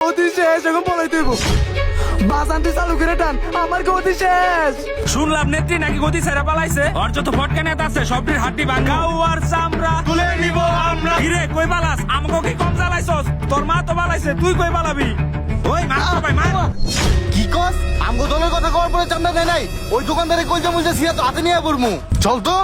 গতি শেষ, এখন বলাই দেবো। বাসান্তি চালু করে টান, আমার গতি শেষ। শুনলাম নেত্রী নাকি গতি ছেড়ে পালাইছে। ওর যত ফটকা নেতা আছে সবটির হাড্ডি ভাঙা আর চামড়া তুলে নিব আমরা। কিরে কই পালাস? আমাকে কি কম জ্বালাইছস? তোর মা তো পালাইছে, তুই কই পালাবি? ওই মার তো ভাই মার। কি কস? আমগো দলের কথা কওয়ার পরে চান্দা দেয় নাই? ওই দোকানদারে কইজা মুজা সিয়া তো হাতে নিয়ে পড়মু। চল তো।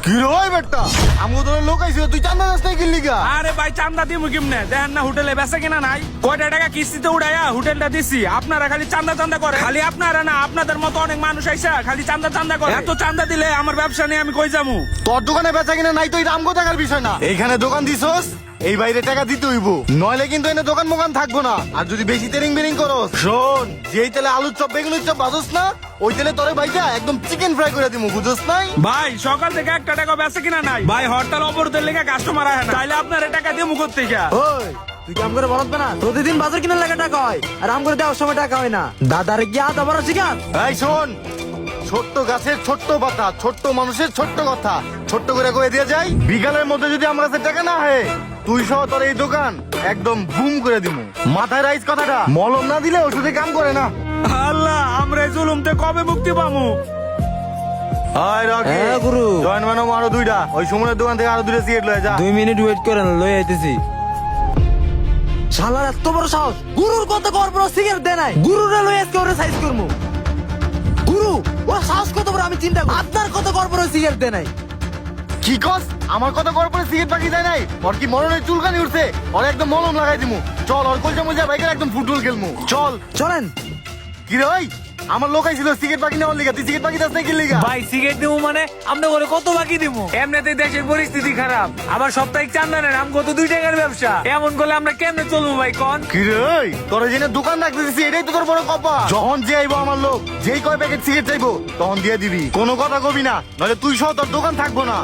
কি রে ওই বেটা? আমগো দলের লোক আইছে, তুই চান্দা দাস নাই কিনলি গা? আরে ভাই চান্দা দিমু কেমনে? দেখেন না হোটেলে বেচা কিনা নাই, কয়টা টাকা কিস্তিতে উড়াইয়া হোটেলটা দিছি। আপনারা খালি চান্দা চান্দা করে, খালি আপনারা না আপনাদের মতো অনেক মানুষ আইসা খালি চান্দা চান্দা করে। এত চান্দা দিলে আমার ব্যবসা নিয়ে আমি কই যামু? তোর দোকানে বেচা কিনা নাই তো এটা আমগো টাকার বিষয় না। এইখানে দোকান দিছস, এই বাইরে টাকা দিতে হইব, নইলে কিন্তু এনে দোকান মোকান থাকবো না। আর যদি বেশি তেরিং বেরিং করস, শোন, যেই তেলে আলুর চপ বেগুনের চপ ভাজস না, ওই তেলে তোরে ভাইটা একদম চিকেন ফ্রাই করে দিমু, বুঝছস নাই? ভাই সকাল থেকে একটা টাকা বেচা কিনা নাই ভাই, হরতাল অবরোধের লেগে কাস্টমার আহে না, তাইলে আপনার টাকা দিয়ে মুখর থেকে। ওই তুই কাম করে বলত না, প্রতিদিন বাজার কিনার লাগে টাকা হয়, আর আম করে দেওয়ার সময় টাকা হয় না। দাদারে কি আদা বড় শিকার? এই শোন, ছোট্ট গাছের ছোট্ট পাতা, ছোট্ট মানুষের ছোট্ট কথা, ছোট্ট করে কয়ে দিয়ে যাই। বিকালের মধ্যে যদি আমার কাছে টাকা না হয়, তুই সহ তোর এই দোকান একদম বুম করে দিমু। মাথায় রাইস কথাটা, মলম না দিলে ওষুধে কাম করে না। আল্লাহ, আমরা এই জুলুমতে কবে মুক্তি পামু? আয় রকি, হ্যাঁ, গুরু। জয়েন বানাবো আরো দুইটা, ওই সুমনের দোকান থেকে আরো দুইটা সিগারেট লয়ে যা। 2 মিনিট ওয়েট করেন, লই আইতেছি। শালার এত বড় সাহস, গুরুর কত বড় সিগারেট দেয় নাই, গুরুরে লই আজকে ওরে সাইজ করমু। গুরু ও সাহস কত বড় আমি চিন্তা করি, আপনার কত বড় সিগারেট দেয় নাই। কি কস? আমার কথা করার পরে সিগারেট বাকি যায় নাই? ওর কি মরণের চুলকানি উঠছে? ওর একদম মলম লাগাই দিমু। চল, ওর কলজা মলজা বাইকের একদম ফুটবল খেলমু। চল। চলেন। কি রে ওই, আমার লোক আইছিল সিগারেট বাকি নেওয়ার লিগা, তুই সিগারেট বাকি দাস নাই কি লিগা? ভাই সিগারেট দিমু মানে আমরা বলে কত বাকি দিমু? এমনিতেই দেশের পরিস্থিতি খারাপ, আবার সাপ্তাহিক চান্দা নেন, আমি কত 2 টাকার ব্যবসা, এমন করলে আমরা কেমনে চলবো ভাই কন? কি রে ওই, তোর জেনে দোকান রাখতে দিছি, এটাই তো তোর বড় কপা। যখন যে আইবো আমার লোক, যেই কয় প্যাকেট সিগারেট চাইবো তখন দিয়ে দিবি, কোনো কথা কবি না, নইলে তুই সহ তোর দোকান থাকবো না।